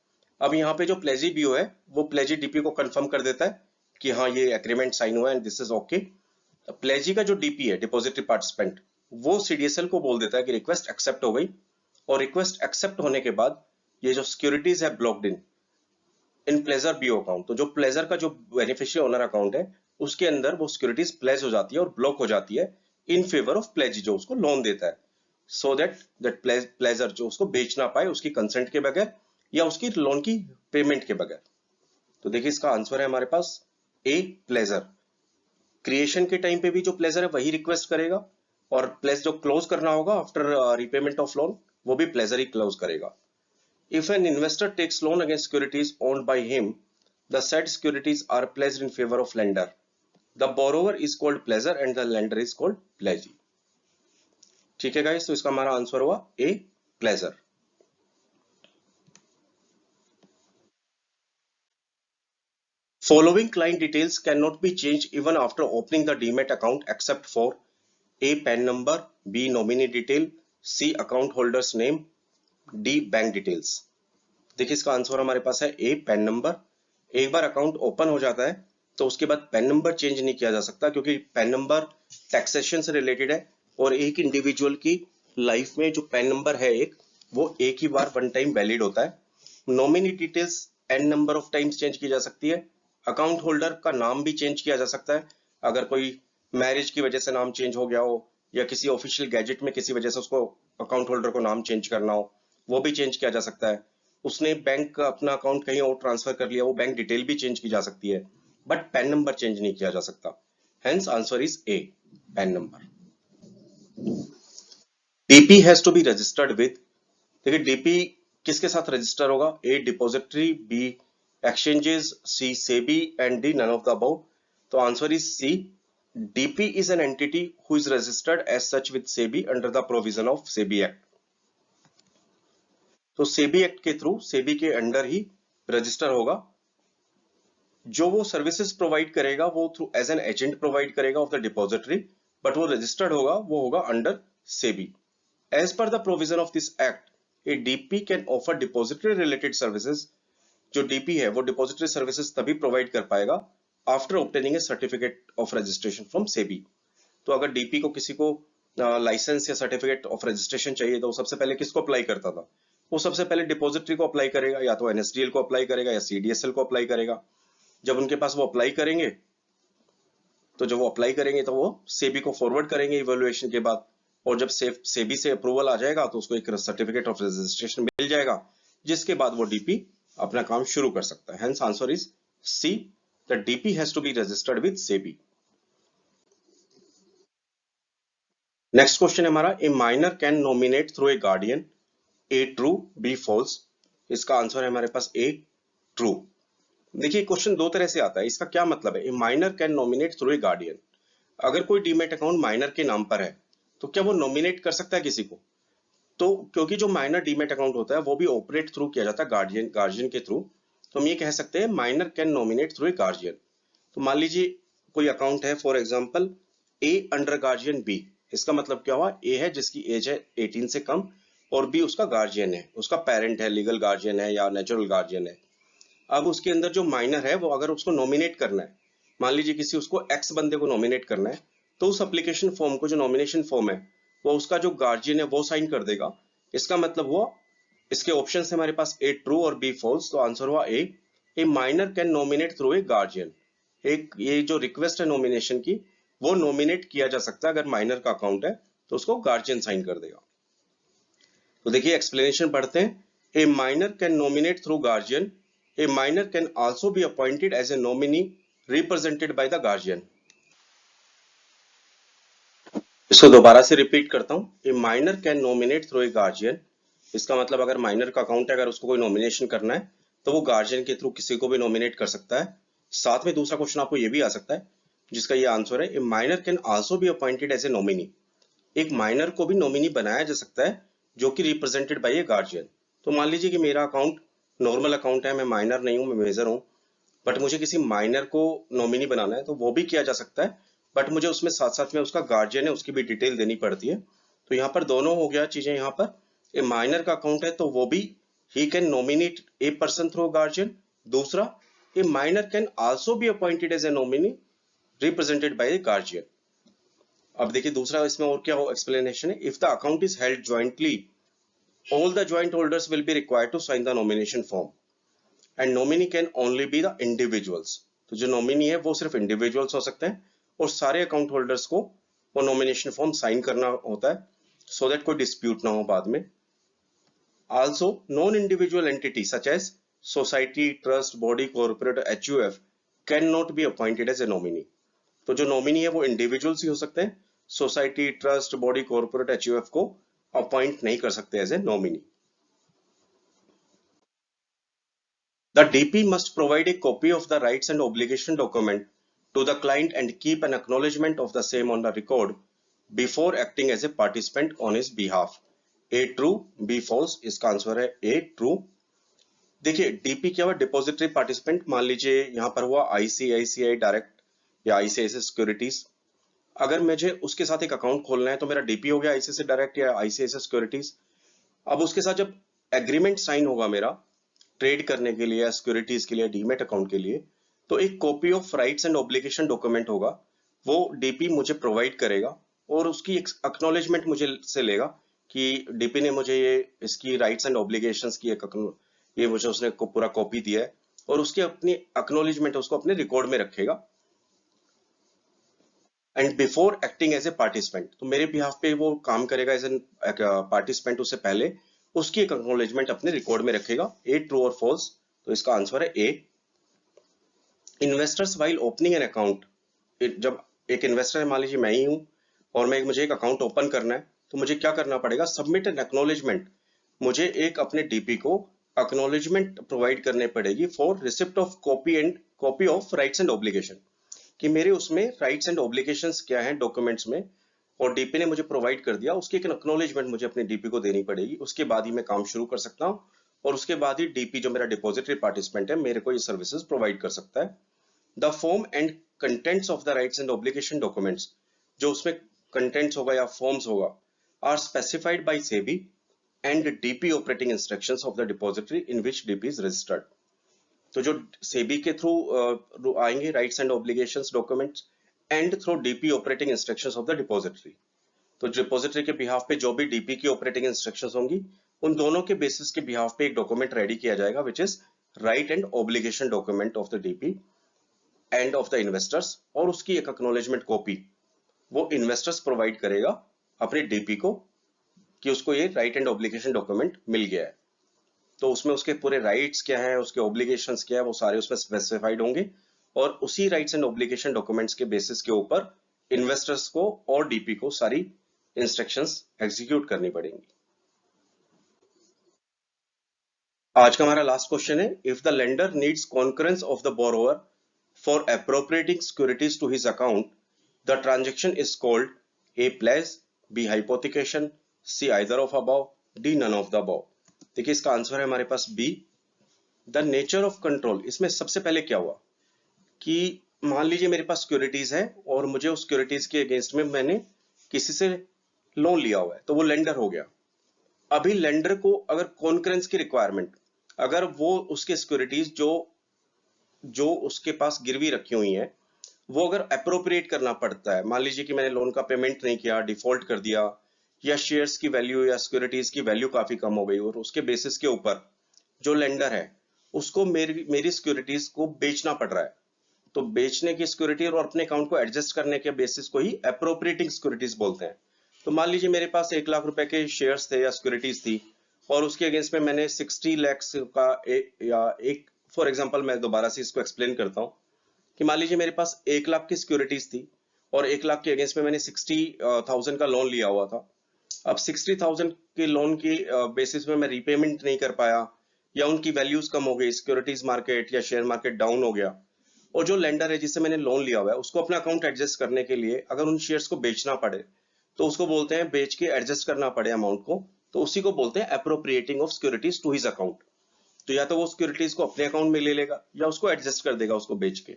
अब यहाँ पे जो प्लेजी बीओ है वो प्लेजी डीपी को कंफर्म कर देता है कि हाँ ये एग्रीमेंट साइन हुआ है एंड दिस इज ओके। प्लेजी का जो डीपी है डिपॉजिटरी पार्टिसिपेंट वो सीडीएसएल को बोल देता है कि रिक्वेस्ट एक्सेप्ट हो गई, और रिक्वेस्ट एक्सेप्ट होने के बाद ये जो सिक्योरिटीज है ब्लॉक्ड इन प्लेजर बीओ अकाउंट। तो जो प्लेजर का जो बेनिफिशियरी ओनर अकाउंट है उसके अंदर वो सिक्योरिटीज प्लेज हो जाती है और ब्लॉक हो जाती है इन फेवर ऑफ प्लेजी जो उसको लोन देता है, सो दैट प्लेजर जो उसको बेच ना पाए उसकी कंसेंट के बगैर या उसकी लोन की पेमेंट के बगैर। तो देखिए इसका आंसर है हमारे पास ए प्लेजर। क्रिएशन के टाइम पे भी जो प्लेजर है वही रिक्वेस्ट करेगा और प्लेज जो क्लोज करना होगा आफ्टर रीपेमेंट ऑफ लोन वो भी प्लेजर ही क्लोज करेगा। If an investor takes loan against securities owned by him, the said securities are pledged in favor of lender. The borrower is called pledger and the lender is called pledgee। ठीक है guys, तो इसका हमारा answer हुआ a pleasure. Following client details cannot be changed even after opening the Demat account except for A PAN number, B nominee detail, C account holder's name, D bank details. देखिए इसका answer हमारे पास है ए PAN number, एक बार account open हो जाता है तो उसके बाद पैन नंबर चेंज नहीं किया जा सकता, क्योंकि पैन नंबर टैक्सेशन से रिलेटेड है और एक इंडिविजुअल की लाइफ में जो पैन नंबर है वो एक ही बार वन टाइम वैलिड होता है। Nominee details an number of times change की जा सकती है। अकाउंट होल्डर का नाम भी चेंज किया जा सकता है, अगर कोई मैरिज की वजह से नाम चेंज हो गया हो या किसी ऑफिशियल गैजेट में किसी वजह से उसको अकाउंट होल्डर को नाम चेंज करना हो, वो भी चेंज किया जा सकता है। उसने बैंक का अपना अकाउंट कहीं और ट्रांसफर कर लिया, वो बैंक डिटेल भी चेंज की जा सकती है, बट पैन नंबर चेंज नहीं किया जा सकता। Hence answer is A, PAN number. DP has to be registered with, देखिए डीपी किसके साथ रजिस्टर होगा? A depository, B exchanges, C SEBI and D none of the above. तो answer is C, DP is an entity who is registered as such with SEBI under the provision of SEBI act. तो SEBI act के through SEBI के under ही register होगा। जो वो services provide करेगा वो through as an agent provide करेगा of the depository, but वो रजिस्टर्ड होगा, वो होगा under SEBI. As per the provision of this act, a DP can offer depository related services. जो डीपी है वो डिपॉजिटरी सर्विसेज तभी प्रोवाइड कर पाएगा after obtaining a certificate of registration from SEBI. तो अगर डीपी को किसी को लाइसेंस या सर्टिफिकेट ऑफ रजिस्ट्रेशन चाहिए तो सबसे पहले किसको अप्लाई करता था? वो सबसे पहले डिपॉजिटरी को अप्लाई करेगा, या तो एनएसडीएल को अप्लाई करेगा या सीडीएसएल को अप्लाई करेगा। जब उनके पास वो अप्लाई करेंगे तो वो सेबी को फॉरवर्ड करेंगे इवैल्यूएशन के बाद, और जब सेबी से अप्रूवल आ जाएगा तो उसको एक सर्टिफिकेट ऑफ रजिस्ट्रेशन मिल जाएगा, जिसके बाद वो डीपी अपना काम शुरू कर सकता है। Hence answer is C, the DP has to be registered with SEBI. Next question है हमारा, a minor can nominate through a guardian, A true, B false. इसका आंसर है हमारे पास ए ट्रू। देखिए क्वेश्चन दो तरह से आता है, इसका क्या मतलब है? A minor can nominate through a guardian, अगर कोई डीमैट अकाउंट माइनर के नाम पर है तो क्या वो नॉमिनेट कर सकता है किसी को? तो क्योंकि जो माइनर डीमैट अकाउंट होता है वो भी ऑपरेट थ्रू किया जाता है गार्जियन के थ्रू, तो हम ये कह सकते हैं minor can nominate through a guardian. तो मान लीजिए कोई अकाउंट है, for example A under guardian B. इसका मतलब क्या हुआ? ए है जिसकी एज है 18 से कम और बी उसका गार्जियन है, उसका पेरेंट है, लीगल गार्जियन है या नेचुरल गार्जियन है। अब उसके अंदर जो माइनर है वो अगर उसको नॉमिनेट करना है, मान लीजिए किसी उसको एक्स बंदे को नॉमिनेट करना है, तो उस एप्लीकेशन फॉर्म को, जो नॉमिनेशन फॉर्म है, वो उसका जो गार्जियन है वो साइन कर देगा। इसका मतलब हुआ, इसके ऑप्शन है हमारे पास ए ट्रू और बी फॉल्स, तो आंसर हुआ ए minor can nominate through a guardian. एक ये जो रिक्वेस्ट है नॉमिनेशन की, वो नॉमिनेट किया जा सकता है, अगर माइनर का अकाउंट है तो उसको गार्जियन साइन कर देगा। तो देखिए एक्सप्लेनेशन पढ़ते हैं, a minor can nominate through guardian, a minor can also be appointed as a nominee represented by the guardian. इसको दोबारा से रिपीट करता हूं, a minor can nominate through a guardian. इसका मतलब अगर माइनर का अकाउंट है, अगर उसको कोई नॉमिनेशन करना है तो वो गार्जियन के थ्रू किसी को भी नॉमिनेट कर सकता है। साथ में दूसरा क्वेश्चन आपको ये भी आ सकता है जिसका ये आंसर है, a minor can also be appointed as a nominee. एक माइनर को भी नॉमिनी बनाया जा सकता है जो कि रिप्रेजेंटेड बाय ए गार्जियन। तो मान लीजिए कि मेरा अकाउंट नॉर्मल अकाउंट है, मैं माइनर नहीं हूं, मैं मेजर हूं, बट मुझे किसी माइनर को नॉमिनी बनाना है तो वो भी किया जा सकता है, बट मुझे उसमें साथ साथ में उसका गार्जियन है उसकी भी डिटेल देनी पड़ती है। तो यहाँ पर दोनों हो गया चीजें। यहाँ पर ए माइनर का अकाउंट है तो वो भी ही can nominate a person through guardian. दूसरा, a minor can also be appointed as a nominee represented by a guardian. अब देखिए दूसरा इसमें और क्या हो एक्सप्लेनेशन है, if the account is held jointly all the joint holders will be required to sign the nomination form and nominee can only be the individuals। तो जो नॉमिनी है वो सिर्फ इंडिविजुअल्स हो सकते हैं और सारे अकाउंट होल्डर्स को वो नॉमिनेशन फॉर्म साइन करना होता है, सो दैट कोई डिस्प्यूट ना हो बाद में। Also non individual entity such as society, trust, body, corporate, HUF can not be appointed as a nominee. तो जो नॉमिनी है वो इंडिविजुअल्स ही हो सकते हैं, society, trust, body, corporate, HUF को अपॉइंट नहीं कर सकते as a nominee. The DP must provide a copy of the rights and obligation document to the client and keep an acknowledgement of the same on the record before acting as a participant on his behalf। A true, B false। इसका answer है A true। देखिए DP क्या हुआ? Depository participant. मान लीजिए यहाँ पर हुआ ICICI डायरेक्ट या ICICI सिक्योरिटीज। अगर मुझे उसके साथ एक अकाउंट खोलना है तो मेरा डीपी हो गया ICICI डायरेक्ट या ICICI सिक्योरिटीज। अब उसके साथ जब एग्रीमेंट साइन होगा मेरा, ट्रेड करने के लिए या सिक्योरिटीज के लिए, डीमेट अकाउंट के लिए, तो एक copy of rights and obligation document होगा, वो डीपी मुझे प्रोवाइड करेगा और उसकी एक्नॉलेजमेंट मुझे से लेगा कि डीपी ने मुझे ये इसकी राइट्स एंड ऑब्लिगेशंस की ये मुझे उसने पूरा कॉपी दिया है, और उसकी अपनी एक्नॉलेजमेंट उसको अपने रिकॉर्ड में रखेगा। And before acting as a participant, तो मेरे बिहाफ पे वो काम करेगा एज एन पार्टिसिपेंट, उससे पहले उसकी एक एक्नॉलेजमेंट अपने रिकॉर्ड में रखेगा। ए ट्रू और फॉल्स, तो इसका आंसर है A. Investors while opening an account, जब एक इन्वेस्टर है, मान लीजिए मैं ही हूं और मुझे एक अकाउंट ओपन करना है, तो मुझे क्या करना पड़ेगा, सबमिट एन एक्नॉलेजमेंट, मुझे एक अपने डीपी को एक्नॉलेजमेंट प्रोवाइड करने पड़ेगी for receipt of copy of rights and obligation, कि मेरे उसमें राइट्स एंड ऑब्लिगेशंस क्या हैं डॉक्यूमेंट्स में, और डीपी ने मुझे प्रोवाइड कर दिया, उसकी एक एक्नॉलेजमेंट मुझे अपने डीपी को देनी पड़ेगी। उसके बाद ही मैं काम शुरू कर सकता हूँ, और उसके बाद ही डीपी जो मेरा डिपॉजिटरी पार्टिसिपेंट है मेरे को ये सर्विसेज प्रोवाइड कर सकता है। The form and contents of the rights and obligation documents, जो उसमें कंटेंट्स होगा या फॉर्म्स होगा, are specified by SEBI and DP operating instructions of the depository in which DP is registered. तो जो सेबी के थ्रू आएंगे rights and obligations documents, and through DP operating instructions of the depository, तो depository के behalf पे जो भी DP की ऑपरेटिंग इंस्ट्रक्शंस होंगी, उन दोनों के बेसिस के बिहाफ पे एक डॉक्यूमेंट रेडी किया जाएगा, which is right and obligation document of the DP end of the investors, और उसकी एक एक्नॉलेजमेंट कॉपी वो इन्वेस्टर्स प्रोवाइड करेगा अपने डीपी को कि उसको ये राइट एंड ऑब्लिगेशन डॉक्यूमेंट मिल गया है। तो उसमें उसके पूरे राइट्स क्या है, उसके ऑब्लिगेशंस क्या है, वो सारे उसमें स्पेसिफाइड होंगे, और उसी राइट्स एंड ऑब्लिगेशन डॉक्यूमेंट्स के बेसिस के ऊपर इन्वेस्टर्स को और डीपी को सारी इंस्ट्रक्शंस एग्जीक्यूट करनी पड़ेंगी। आज का हमारा लास्ट क्वेश्चन है, if the lender needs concurrence of the borrower for appropriating securities to his account, the transaction is called A pledge, B hypothecation, C either of above, D none of the above. देखिए इसका answer है हमारे पास B, the nature of control. इसमें सबसे पहले क्या हुआ कि मान लीजिए मेरे पास सिक्योरिटीज है और मुझे उस सिक्योरिटीज के अगेंस्ट में मैंने किसी से लोन लिया हुआ है, तो वो लेंडर हो गया। अभी लेंडर को अगर कॉन्करेंस की रिक्वायरमेंट, अगर वो उसके सिक्योरिटीज जो जो उसके पास गिरवी रखी हुई है, वो अगर अप्रोप्रिएट करना पड़ता है, मान लीजिए कि मैंने लोन का पेमेंट नहीं किया, डिफॉल्ट कर दिया, या शेयर्स की वैल्यू या सिक्योरिटीज की वैल्यू काफी कम हो गई, और उसके बेसिस के ऊपर जो लेंडर है उसको मेरी सिक्योरिटीज को बेचना पड़ रहा है, तो बेचने की सिक्योरिटी और अपने अकाउंट को एडजस्ट करने के बेसिस को ही अप्रोप्रिएटिंग सिक्योरिटीज बोलते हैं। तो मान लीजिए मेरे पास 1 लाख रुपए के शेयर्स थे या सिक्योरिटीज थी, और उसके अगेंस्ट में मैंने 60 लैक्स का या एक, फॉर एग्जांपल मैं दोबारा से इसको एक्सप्लेन करता हूँ कि मान लीजिए मेरे पास 1 लाख की सिक्योरिटीज थी और 1 लाख के अगेंस्ट में मैंने 60,000 का लोन लिया हुआ था। अब 60,000 के लोन की बेसिस में मैं रीपेमेंट नहीं कर पाया, या उनकी वैल्यूज कम हो गई, सिक्योरिटीज मार्केट या शेयर मार्केट डाउन हो गया, और जो लेंडर है जिससे मैंने लोन लिया हुआ है उसको अपना अकाउंट एडजस्ट करने के लिए अगर उन शेयर्स को बेचना पड़े, तो उसको बोलते हैं बेच के एडजस्ट करना पड़े अमाउंट को, तो उसी को बोलते हैं appropriating of securities to his account. तो या तो वो सिक्योरिटीज को अपने अकाउंट में ले लेगा या उसको एडजस्ट कर देगा उसको बेच के।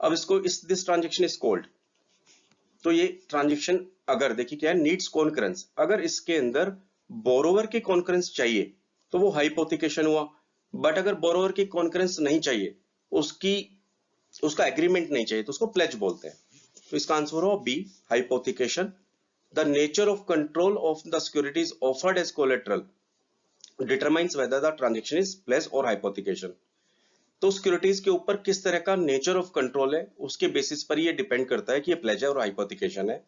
अब इसको दिस ट्रांजेक्शन इज कॉल्ड, तो ये ट्रांजेक्शन अगर देखिए क्या है, नीड्स कॉन्करेंस, अगर इसके अंदर बोरोवर की कॉन्करेंस चाहिए तो वो हाइपोथिकेशन हुआ, बट अगर बोरोवर की कॉन्करेंस नहीं चाहिए, उसकी उसका एग्रीमेंट नहीं चाहिए, तो उसको प्लेज बोलते हैं। तो इसका आंसर हो B, hypothecation. The nature of control of the securities offered as collateral determines whether the transaction is pledge और हाइपोथिकेशन। तो सिक्योरिटीज के ऊपर किस तरह का नेचर ऑफ कंट्रोल है, उसके बेसिस पर ये डिपेंड करता है कि ये प्लेज है और हाइपोथिकेशन है।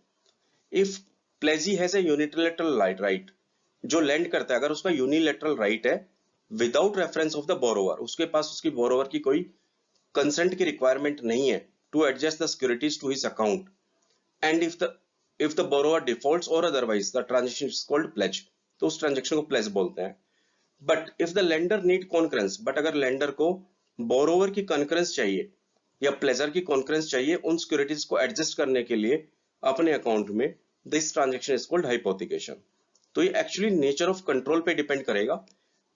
If प्लेजी has a unilateral right, जो लैंड करता है अगर उसका यूनिलैटरल राइट है without reference of the borrower, उसके पास उसकी बोरोवर की कोई कंसेंट की रिक्वायरमेंट नहीं है to adjust the securities to his account, and if the borrower defaults or otherwise the transaction is called pledge, तो उस ट्रांजेक्शन को प्लेज बोलते हैं। But if the lender need concurrence, but अगर लेंडर को बोरोवर की कॉन्करेंस चाहिए या प्लेजर की कॉन्करेंस चाहिए उन सिक्योरिटीज को एडजस्ट करने के लिए अपने अकाउंट में, this transaction is called hypothecation. तो ये एक्चुअली नेचर ऑफ कंट्रोल पे डिपेंड करेगा।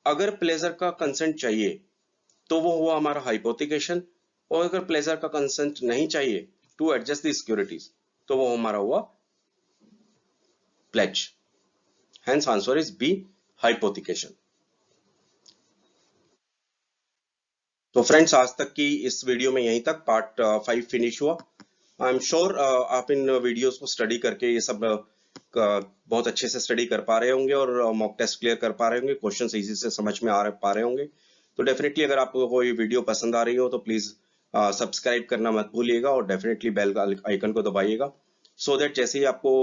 अगर प्लेजर का कंसेंट चाहिए तो वो हुआ हमारा हाइपोथिकेशन, और अगर प्लेजर का कंसेंट नहीं चाहिए टू एडजस्ट द सिक्योरिटीज तो वो हमारा हुआ pledge. Hence answer is B, hypothecation. तो फ्रेंड्स, आज तक की इस वीडियो में यहीं तक पार्ट 5 फिनिश हुआ। आई एम श्योर आप इन वीडियोस को स्टडी करके ये सब बहुत अच्छे से स्टडी कर पा रहे होंगे और मॉक टेस्ट क्लियर कर पा रहे होंगे, क्वेश्चंस इजी से समझ में पा रहे होंगे। तो डेफिनेटली अगर आपको ये वीडियो पसंद आ रही हो तो प्लीज सब्सक्राइब करना मत भूलिएगा और डेफिनेटली बेल आइकन को दबाइएगा, सो दैट जैसे ही आपको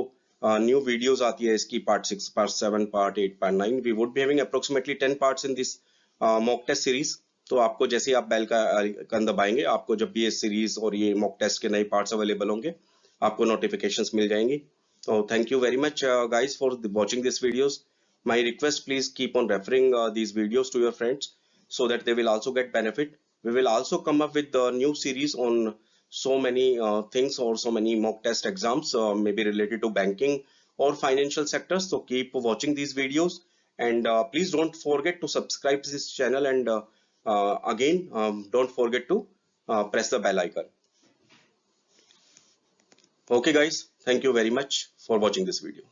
न्यू वीडियोस आती है इसकी part 6, part 7, part 8, part 9, we would be having approximately 10 parts in this mock test series. तो आपको जैसे ही आप बेल का आइकन दबाएंगे, आपको जब भी ये सीरीज और ये मॉक टेस्ट के नए पार्ट्स अवेलेबल होंगे आपको नोटिफिकेशंस मिल जाएंगी। तो thank you very much guys for watching these videos. My request, please keep on referring these videos to your friends so that they will also get benefit. We will also come up with the new series on so many things or so many mock test exams maybe related to banking or financial sectors. So keep watching these videos and please don't forget to subscribe to this channel and again don't forget to press the bell icon. Okay guys, thank you very much for watching this video.